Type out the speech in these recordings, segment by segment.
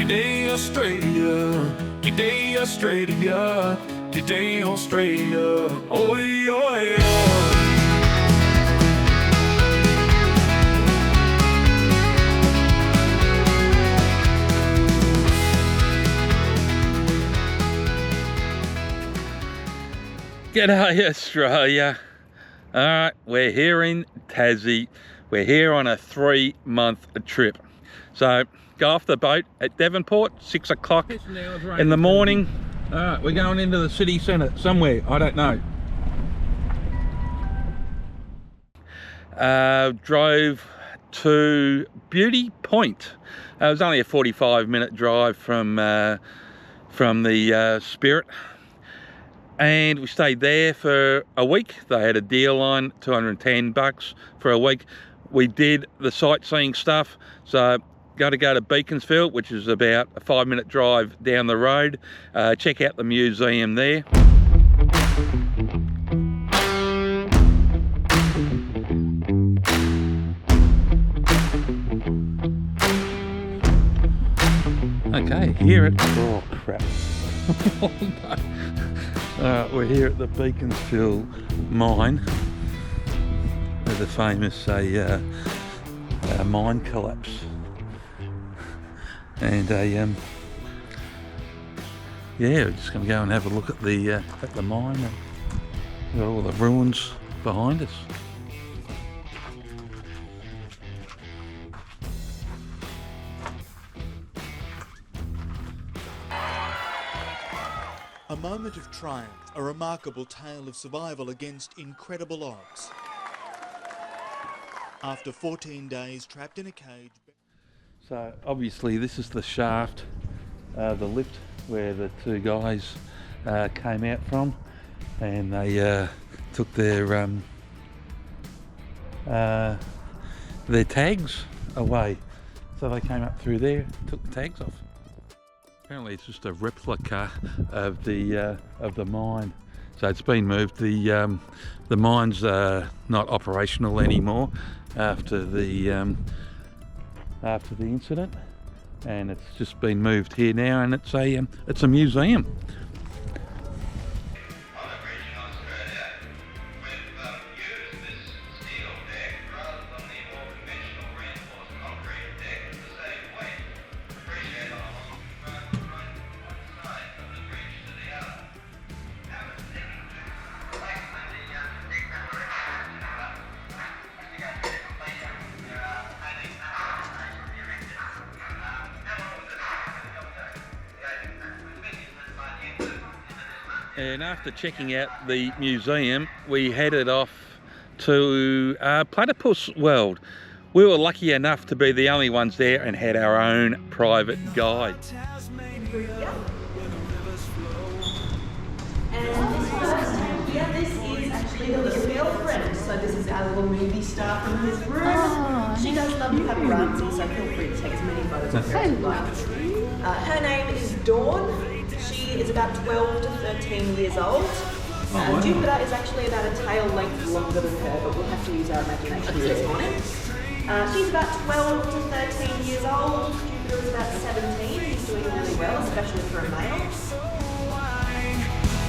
Today Australia, today Australia, today Australia, oh yeah. G'day Australia. Alright, we're here in Tassie. We're here on a 3-month trip. So go off the boat at Devonport, 6 o'clock in the morning. Alright, we're going into the city centre somewhere, I don't know. Drove to Beauty Point. It was only a 45-minute drive from the Spirit. And we stayed there for a week. They had a deal on $210 for a week. We did the sightseeing stuff. So got to go to Beaconsfield, which is about a 5-minute drive down the road. Check out the museum there. Okay, here at, oh crap. We're here at the Beaconsfield mine, where the famous mine collapse, and yeah, we're just going to go and have a look at the mine. We've got all the ruins behind us. A moment of triumph, a remarkable tale of survival against incredible odds. After 14 days trapped in a cage... So obviously this is the shaft, the lift where the two guys came out from, and they took their tags away. So they came up through there, took the tags off. Apparently it's just a replica of the mine, so it's been moved. The mine's not operational anymore after the incident, and it's just been moved here now, and it's a museum. And after checking out the museum, we headed off to Platypus World. We were lucky enough to be the only ones there and had our own private guide. And this is actually Lily's girlfriend. So this is our little movie star from his room. Oh, she does love paparazzi, so feel free to take as many photos of her as you like. Her name is Dawn. She is about 12 to 13 years old. Jupiter is actually about a tail length longer than her, but we'll have to use our imagination this morning. She's about 12 to 13 years old. Jupiter is about 17. He's doing really well, especially for a male.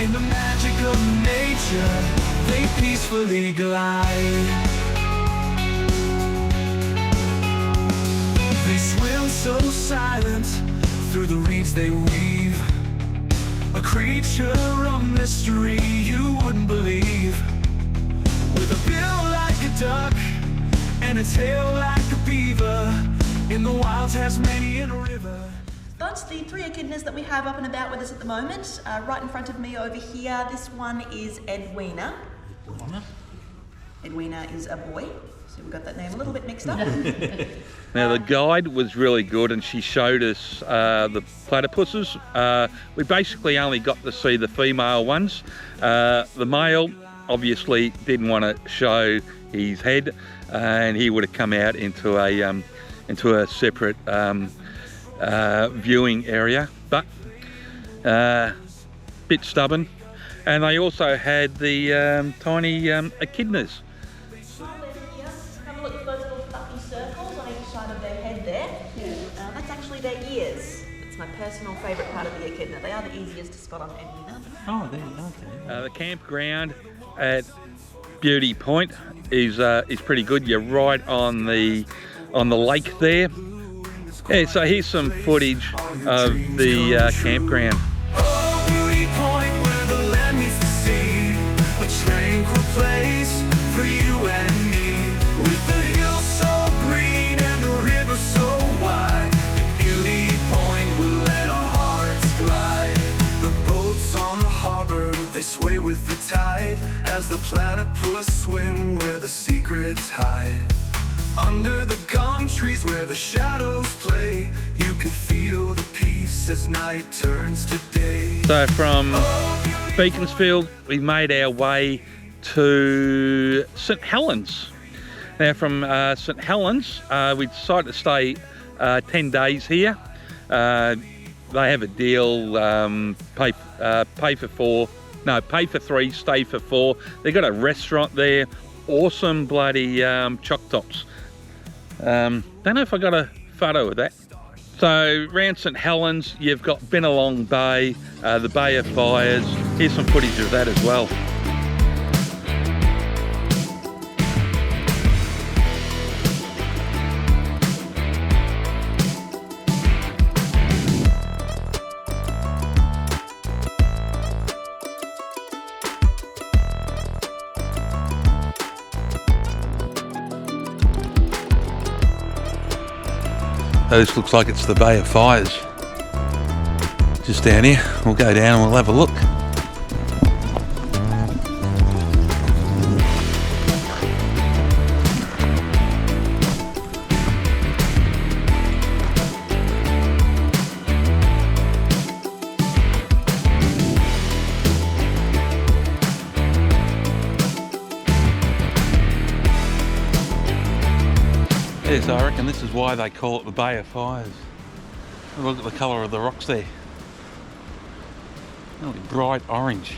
In the magic of nature, they peacefully glide. They swim so silent through the reeds they weave. A creature of mystery you wouldn't believe. With a bill like a duck and a tail like a beaver in the wild Tasmanian river. That's the 3 echidnas that we have up and about with us at the moment. Right in front of me over here, this one is Edwina. Edwina is a boy, so we got that name a little bit mixed up. Now the guide was really good, and she showed us the platypuses. We basically only got to see the female ones. The male obviously didn't want to show his head, and he would have come out into a separate viewing area, but bit stubborn. And they also had the tiny echidnas. Have a look at those little fluffy circles on each side of their head there. That's actually their ears. It's my personal favourite part of the weekend. Now, they are the easiest to spot on any other. Oh, there you go. The campground at Beauty Point is pretty good. You're right on the lake there. Yeah, so here's some footage of the campground. Oh, Beauty Point, where the land meets the sea, a tranquil place for you and me, with the hills so green and the river so wide. At Beauty Point, we'll let our hearts glide. The boats on the harbor, they sway with the tide, as the platypus swim where the secrets hide. Under the gum trees where the shadows play, you can feel the peace as night turns to day. So from Beaconsfield, we made our way to St Helens. Now from St Helens, we decided to stay 10 days here. They have a deal, pay for 3, stay for 4. They got a restaurant there, awesome bloody choc tops. Don't know if I got a photo of that. So around St Helens, you've got Bennelong Bay, the Bay of Fires. Here's some footage of that as well. This looks like it's the Bay of Fires. Just down here. We'll go down and we'll have a look. Yes, I reckon this is why they call it the Bay of Fires. Look at the colour of the rocks there. Really bright orange.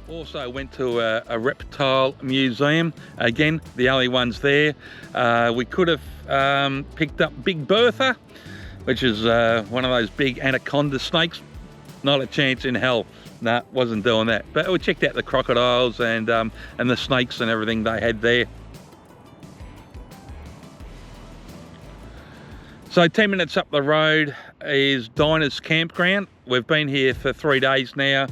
Also went to a reptile museum. Again, the only ones there. We could have picked up Big Bertha, which is one of those big anaconda snakes. Not a chance in hell. Nah, wasn't doing that. But we checked out the crocodiles and the snakes and everything they had there. So 10 minutes up the road is Dianas Campground. We've been here for 3 days now.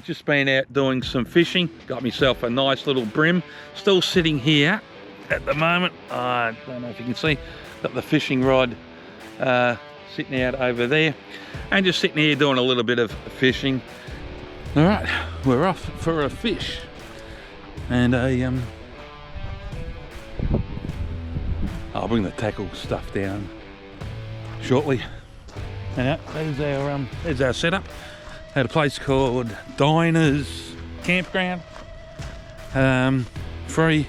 Just been out doing some fishing. Got myself a nice little brim. Still sitting here at the moment. I don't know if you can see. Got the fishing rod sitting out over there. And just sitting here doing a little bit of fishing. All right, we're off for a fish and I'll bring the tackle stuff down shortly. And there's our setup at a place called Dianas Campground. Free,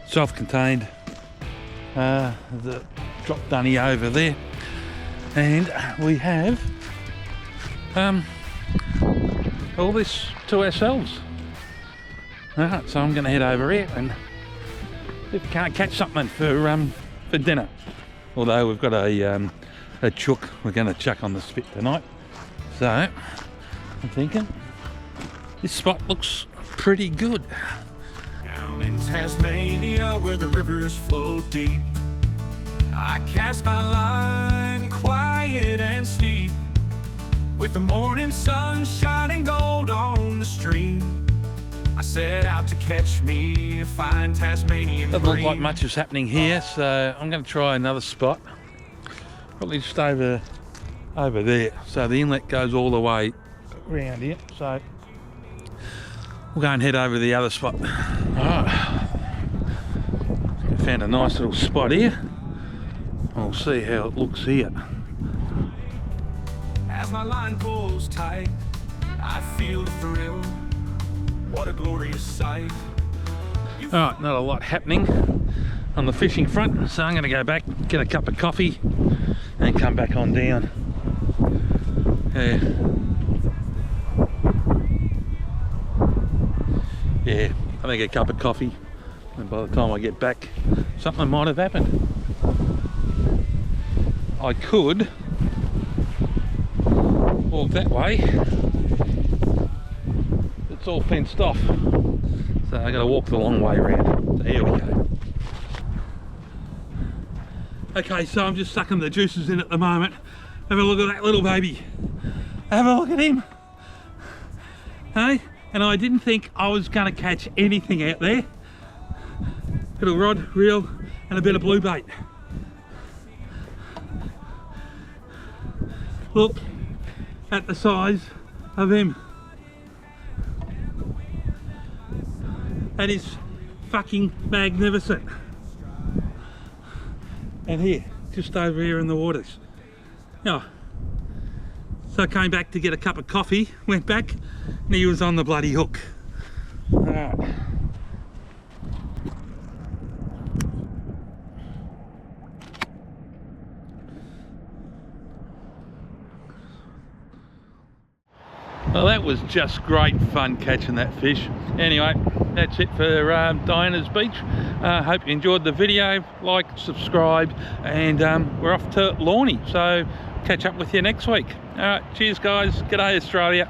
self-contained. The drop dunny over there, and we have all this to ourselves. Alright, so I'm going to head over here and see if we can't catch something for dinner. Although we've got a chook we're going to chuck on the spit tonight. So I'm thinking this spot looks pretty good. Down in Tasmania, where the rivers flow deep, I cast my line quiet and steep, with the morning sun shining gold on the stream. I set out to catch me a fine Tasmanian Doesn't look bream. like much is happening here, so I'm going to try another spot. Probably just over there. So the inlet goes all the way around here. So we'll go and head over to the other spot. Alright. Found a nice little spot here. We'll see how it looks here. As my line pulls tight, I feel the thrill. What a glorious sight. Alright, not a lot happening on the fishing front, so I'm going to go back, get a cup of coffee and come back on down. Yeah, I think a cup of coffee And by the time I get back, something might have happened. I could walk that way. It's all fenced off. So I gotta walk the long way around. So here we go. Okay, so I'm just sucking the juices in at the moment. Have a look at that little baby. Have a look at him. Hey? And I didn't think I was gonna catch anything out there. Bit of rod, reel, and a bit of blue bait. Look at the size of him. That is fucking magnificent. And here, just over here in the waters. Now, so I came back to get a cup of coffee, went back, and he was on the bloody hook. Alright. Well, that was just great fun catching that fish. Anyway, that's it for Dianas Beach. Hope you enjoyed the video. Like, subscribe, and we're off to Lornie. So catch up with you next week. Alright, cheers guys. G'day Australia.